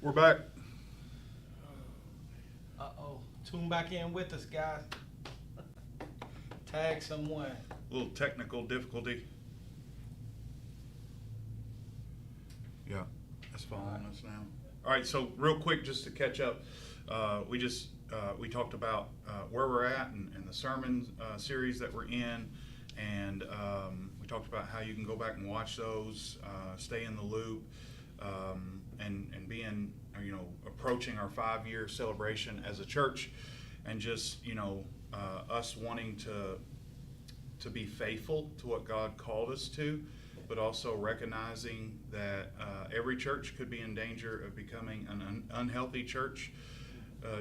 We're back. Uh-oh. Tune back in with us, guys. Tag someone. A little technical difficulty. Yeah, that's following us now. All right, so real quick, just to catch up, we talked about where we're at and the sermon series that we're in, and we talked about how you can go back and watch those, stay in the loop, and being, approaching our 5-year celebration as a church, and just, us wanting to be faithful to what God called us to, but also recognizing that every church could be in danger of becoming an unhealthy church,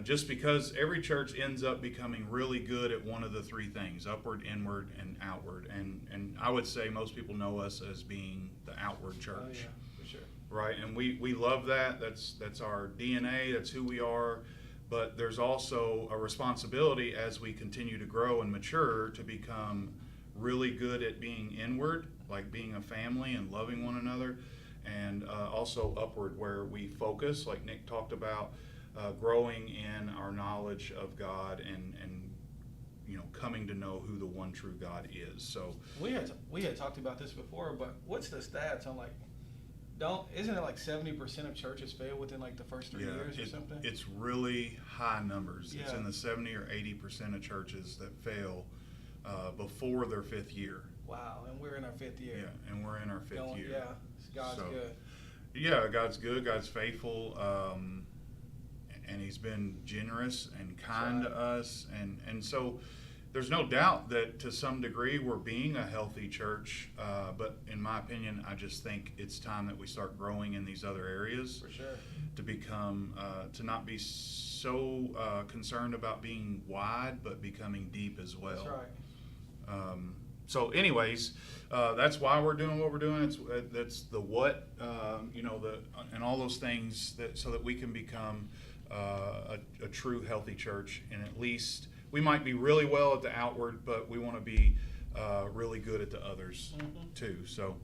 just because every church ends up becoming really good at one of the three things: upward, inward, and outward. And I would say most people know us as being the outward church. Oh, yeah, for sure. Right, and we love that. That's our DNA. That's who we are. But there's also a responsibility as we continue to grow and mature to become really good at being inward, like being a family and loving one another, and also upward, where we focus, like Nick talked about, growing in our knowledge of God and coming to know who the one true God is. So we had talked about this before, but what's the stats on isn't it like 70% of churches fail within like the first 3 years or something? It's really high numbers. Yeah. It's in the 70 or 80% of churches that fail before their 5th year. Wow, and we're in our 5th year. Yeah, and we're in our 5th year. Yeah, God's good. Yeah, God's good. God's faithful, and He's been generous and kind to us, and so there's no doubt that to some degree we're being a healthy church. But in my opinion, I just think it's time that we start growing in these other areas. For sure. To become, to not be so concerned about being wide, but becoming deep as well. That's right. So anyways, that's why we're doing what we're doing. That's the what, and all those things so that we can become a true healthy church. And at least we might be really well at the outward, but we want to be really good at the others too. So,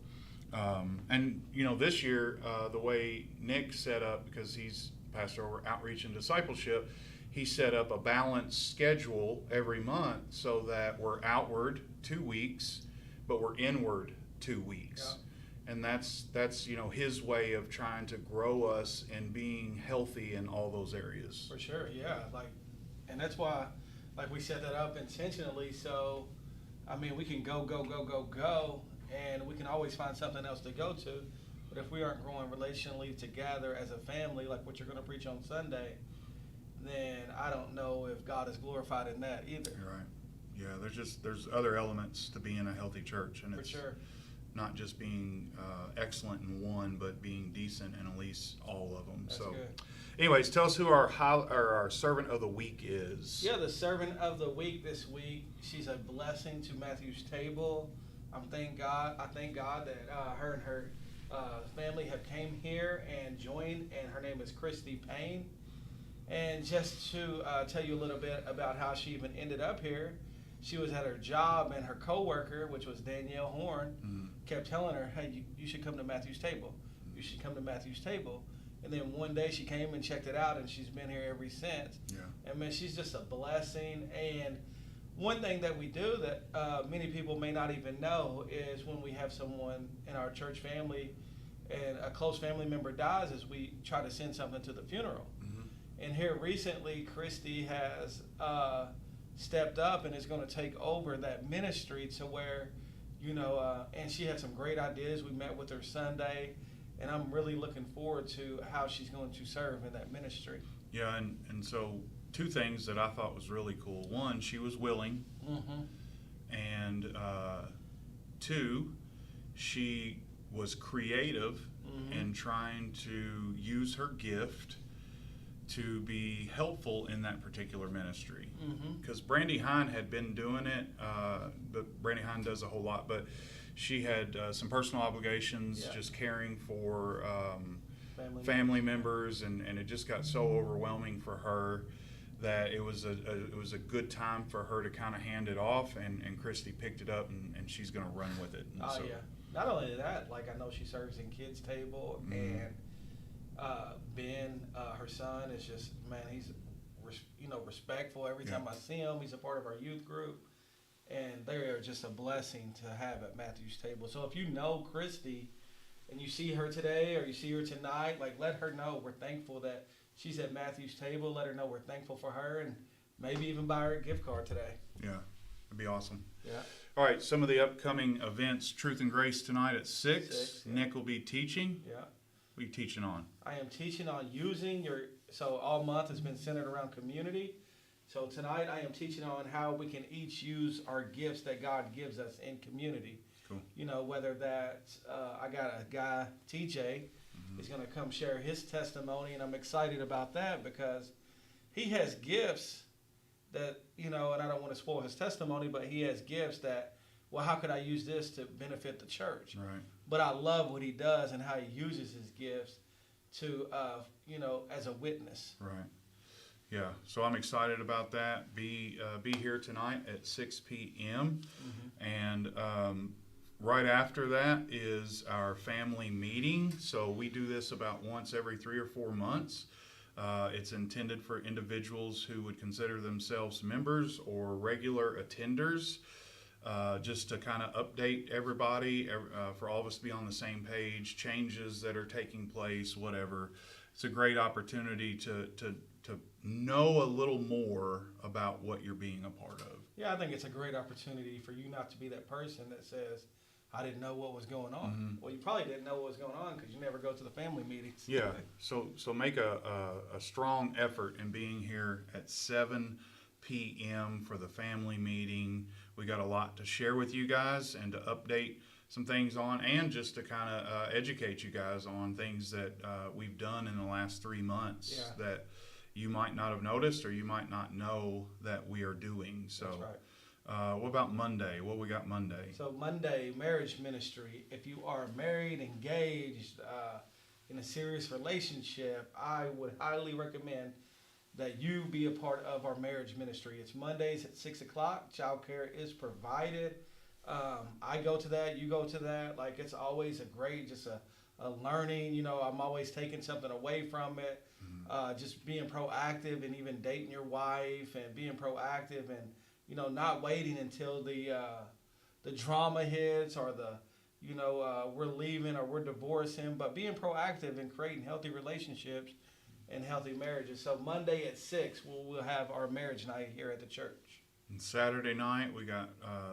and this year, the way Nick set up, because he's pastor over outreach and discipleship, he set up a balanced schedule every month so that we're outward 2 weeks, but we're inward 2 weeks. Yeah. And that's his way of trying to grow us and being healthy in all those areas. For sure, yeah. And that's why, we set that up intentionally. So, we can go, and we can always find something else to go to. But if we aren't growing relationally together as a family, like what you're going to preach on Sunday, then I don't know if God is glorified in that either. You're right. Yeah, there's other elements to being a healthy church, and it's not just being excellent in one, but being decent in at least all of them. That's so, good. Anyways, tell us who our servant of the week is. Yeah, the servant of the week this week. She's a blessing to Matthew's table. I thank God that her and her family have came here and joined, and her name is Christy Payne. And just to tell you a little bit about how she even ended up here, she was at her job, and her coworker, which was Danielle Horn, kept telling her, "Hey, you should come to Matthew's table. You should come to Matthew's table." And then one day she came and checked it out, and she's been here ever since. Yeah. And man, she's just a blessing. And one thing that we do that many people may not even know is when we have someone in our church family and a close family member dies, is we try to send something to the funeral. And here recently, Christy has stepped up and is going to take over that ministry to where, and she had some great ideas. We met with her Sunday, and I'm really looking forward to how she's going to serve in that ministry. Yeah, and so 2 things that I thought was really cool. 1, she was willing, and 2, she was creative in trying to use her gift to be helpful in that particular ministry. Because Brandy Hine had been doing it, but Brandy Hine does a whole lot, but she had some personal obligations, just caring for family members, and it just got so overwhelming for her that it was a good time for her to kind of hand it off, and Christy picked it up, and she's going to run with it. And yeah. Not only that, I know she serves in kids' table, and Ben, her son, is just, man, he's respectful. Every time I see him, he's a part of our youth group, and they are just a blessing to have at Matthew's table. So if you know Christy and you see her today or you see her tonight, like, let her know we're thankful that she's at Matthew's table. Let her know we're thankful for her, and maybe even buy her a gift card today. Yeah, that'd be awesome. Yeah. All right, some of the upcoming events: Truth and Grace tonight at 6. Yeah. Nick will be teaching. Yeah. What are you teaching on? I am teaching on so all month has been centered around community. So tonight I am teaching on how we can each use our gifts that God gives us in community. Cool. Whether that's, I got a guy, TJ, is going to come share his testimony, and I'm excited about that because he has gifts that, and I don't want to spoil his testimony, but he has gifts that, well, how could I use this to benefit the church? Right. But I love what he does and how he uses his gifts to, as a witness. Right. Yeah. So I'm excited about that. Be here tonight at 6 p.m. And right after that is our family meeting. So we do this about once every 3 or 4 months. It's intended for individuals who would consider themselves members or regular attenders. Just to kind of update everybody, for all of us to be on the same page, changes that are taking place, whatever. It's a great opportunity to know a little more about what you're being a part of. Yeah, I think it's a great opportunity for you not to be that person that says, I didn't know what was going on. Well, you probably didn't know what was going on because you never go to the family meetings. Yeah, so make a strong effort in being here at 7 p.m. for the family meeting. We got a lot to share with you guys and to update some things on, and just to kind of educate you guys on things that we've done in the last 3 months that you might not have noticed or you might not know that we are doing. So, that's right. What about Monday? What we got Monday? So Monday, marriage ministry. If you are married, engaged, in a serious relationship, I would highly recommend that you be a part of our marriage ministry. It's Mondays at 6 o'clock. Childcare is provided. I go to that. You go to that. Like, it's always a learning. I'm always taking something away from it. Just being proactive and even dating your wife and being proactive and, not waiting until the drama hits or we're leaving or we're divorcing, but being proactive and creating healthy relationships and healthy marriages. So Monday at 6, we'll have our marriage night here at the church. And Saturday night, we got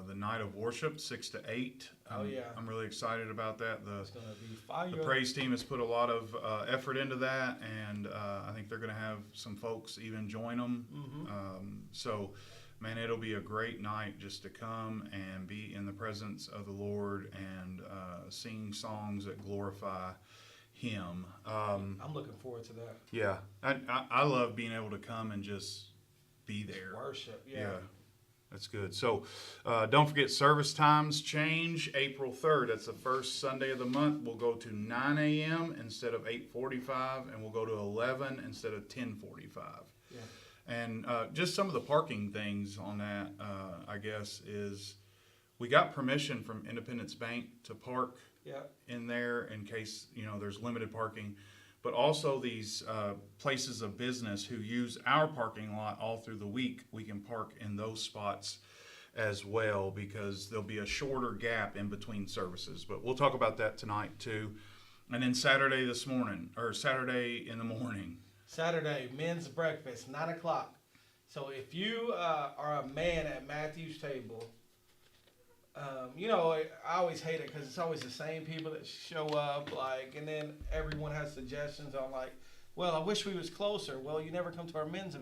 the night of worship, 6 to 8. I'm really excited about that. It's going to be fire. The praise team has put a lot of effort into that, and I think they're going to have some folks even join them. So, man, it'll be a great night just to come and be in the presence of the Lord and sing songs that glorify Him. I'm looking forward to that. Yeah, I love being able to come and just be there. Worship, yeah. That's good. So don't forget, service times change. April 3rd, that's the first Sunday of the month. We'll go to 9 a.m. instead of 8:45, and we'll go to 11 instead of 10:45. Yeah. And just some of the parking things on that, I guess, is we got permission from Independence Bank to park in there in case, there's limited parking. But also these places of business who use our parking lot all through the week, we can park in those spots as well because there'll be a shorter gap in between services. But we'll talk about that tonight too. And then Saturday in the morning. Saturday, men's breakfast, 9 o'clock. So if you are a man at Matthew's table, I always hate it because it's always the same people that show up, and then everyone has suggestions on well, I wish we was closer. Well, you never come to our men's,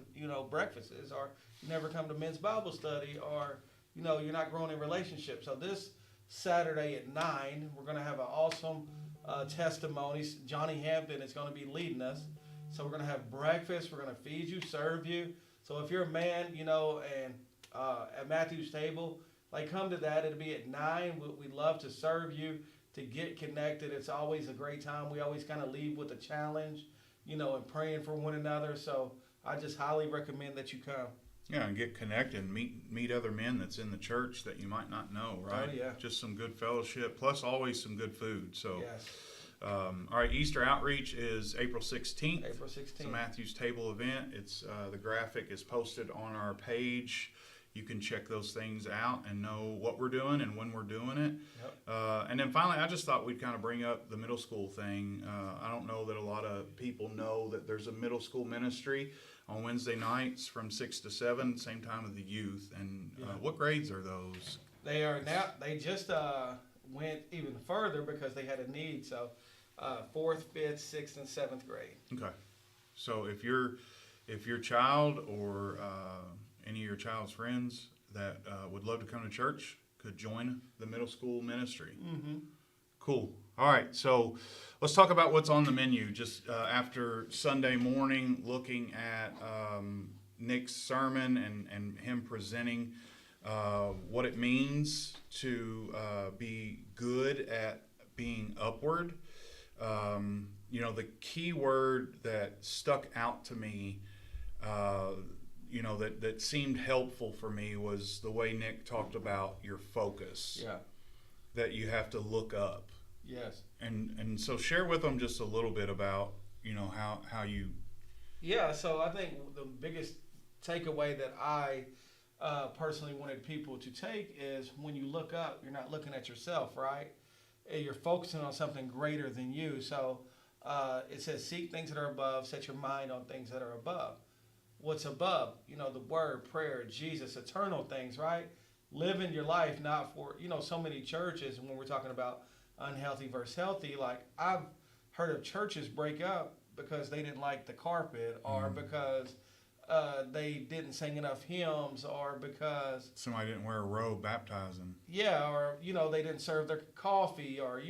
breakfasts, or you never come to men's Bible study, or, you're not growing in relationships. So this Saturday at 9, we're going to have an awesome testimonies. Johnny Hampton is going to be leading us. So we're going to have breakfast. We're going to feed you, serve you. So if you're a man, and at Matthew's table, come to that. It'll be at 9. We'd love to serve you, to get connected. It's always a great time. We always kind of leave with a challenge, and praying for one another. So I just highly recommend that you come. Yeah, and get connected, meet other men that's in the church that you might not know, right? Oh, yeah. Just some good fellowship, plus always some good food. So yes. All right, Easter Outreach is April 16th. April It's a 16th. Matthew's Table event. It's the graphic is posted on our page. You can check those things out and know what we're doing and when we're doing it. Yep. And then finally, I just thought we'd kind of bring up the middle school thing. I don't know that a lot of people know that there's a middle school ministry on Wednesday nights from 6 to 7, same time of the youth. And what grades are those? They are now. They just went even further because they had a need. So, 4th, 5th, 6th, and 7th grade. Okay. So if your child or any of your child's friends that would love to come to church could join the middle school ministry. Mm-hmm. Cool. All right. So let's talk about what's on the menu. Just after Sunday morning, looking at Nick's sermon and him presenting what it means to be good at being upward. The key word that stuck out to me, that seemed helpful for me was the way Nick talked about your focus. Yeah. That you have to look up. Yes. And so share with them just a little bit about, how you. Yeah. So I think the biggest takeaway that I personally wanted people to take is when you look up, you're not looking at yourself, right? You're focusing on something greater than you. So it says, seek things that are above, set your mind on things that are above. What's above? The word, prayer, Jesus, eternal things, right? Living your life not for, so many churches, when we're talking about unhealthy versus healthy, like I've heard of churches break up because they didn't like the carpet or because they didn't sing enough hymns or because Somebody didn't wear a robe baptizing. Yeah, or they didn't serve their coffee, or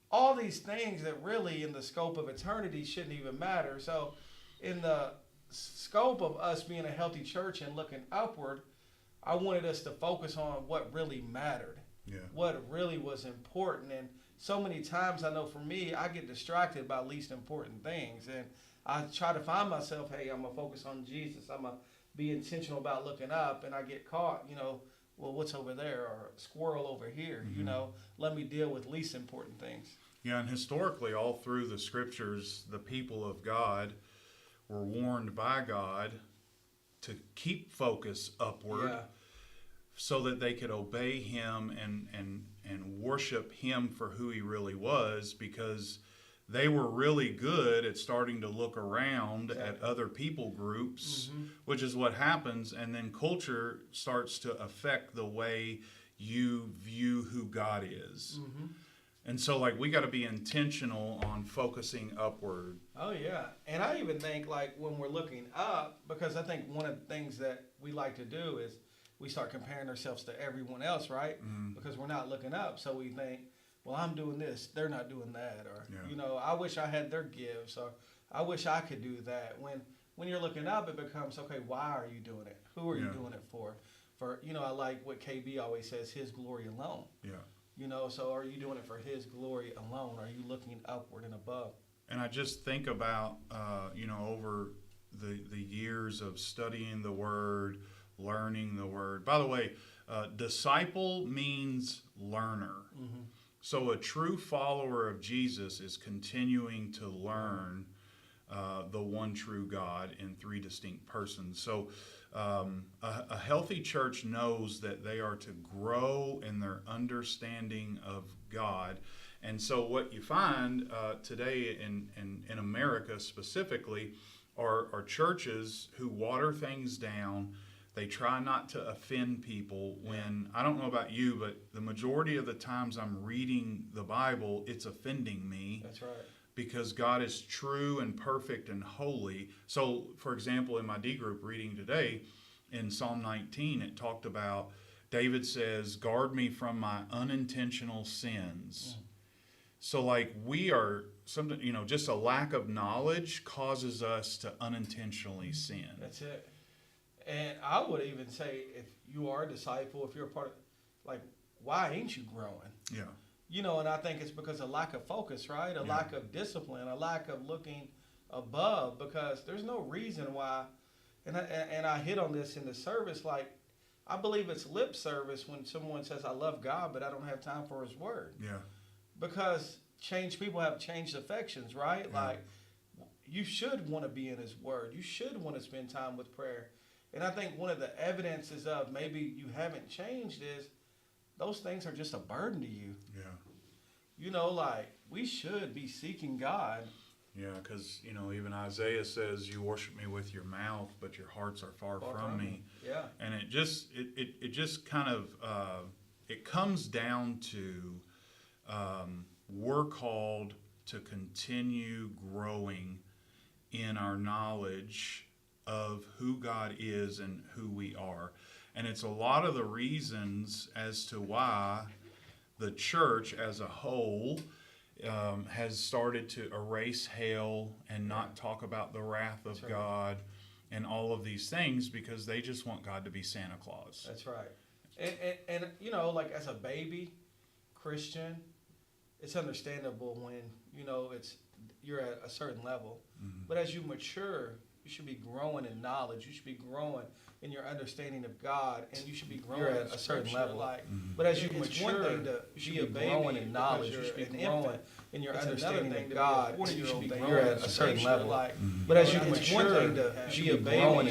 all these things that really in the scope of eternity shouldn't even matter. So in the scope of us being a healthy church and looking upward, I wanted us to focus on what really mattered. Yeah. What really was important. And so many times, I know for me, I get distracted by least important things, and I try to find myself, hey, I'm going to focus on Jesus. I'm going to be intentional about looking up, and I get caught, well, what's over there, or squirrel over here, let me deal with least important things. Yeah, and historically, all through the scriptures, the people of God were warned by God to keep focus upward so that they could obey him and worship him for who he really was, because they were really good at starting to look around at other people groups, which is what happens, and then culture starts to affect the way you view who God is. And so, we got to be intentional on focusing upward. Oh, yeah. And I even think, when we're looking up, because I think one of the things that we like to do is we start comparing ourselves to everyone else, right? Because we're not looking up. So we think, well, I'm doing this, they're not doing that. Or, I wish I had their gifts, or I wish I could do that. When you're looking up, it becomes, okay, why are you doing it? Who are you doing it for? I like what KB always says, his glory alone. Yeah. So are you doing it for his glory alone? Are you looking upward and above? And I just think about, over the years of studying the Word, learning the Word. By the way, disciple means learner. So a true follower of Jesus is continuing to learn the one true God in three distinct persons. So a healthy church knows that they are to grow in their understanding of God. And so what you find today in America specifically are churches who water things down. They try not to offend people when, I don't know about you, but the majority of the times I'm reading the Bible, it's offending me. That's right. Because God is true and perfect and holy. So, for example, in my D group reading today, in Psalm 19, it talked about, David says, guard me from my unintentional sins. So we are, just a lack of knowledge causes us to unintentionally sin. That's it. And I would even say, if you are a disciple, if you're a part of, why ain't you growing? Yeah. And I think it's because of lack of focus, right? A lack of discipline, a lack of looking above, because there's no reason why, and I hit on this in the service, I believe it's lip service when someone says, I love God, but I don't have time for his word. Yeah. Because changed people have changed affections, right? Yeah. Like, you should want to be in His Word. You should want to spend time with prayer. And I think one of the evidences of maybe you haven't changed is those things are just a burden to you. Yeah. You know, like, we should be seeking God. Yeah, because, even Isaiah says, you worship me with your mouth, but your hearts are far from me. Yeah. And it just kind of, it comes down to, we're called to continue growing in our knowledge of who God is and who we are. And it's a lot of the reasons as to why the church as a whole has started to erase hell and not talk about the wrath of That's right. God and all of these things, because they just want God to be Santa Claus. That's right. And like, as a baby Christian, it's understandable when, you're at a certain level. Mm-hmm. But as you mature, you should be growing in knowledge. You should be growing in your understanding of God, and you should be growing You're at at a certain scripture, level. like, But as you it's mature, one thing to you should be be a baby growing in knowledge. because You should you're be an growing infant. in your It's another understanding thing of to be a God, and you 40-year-old should be thing. growing You're at at a certain scripture, level. like, But as you you know, it's mature, one thing to you be should a be baby growing in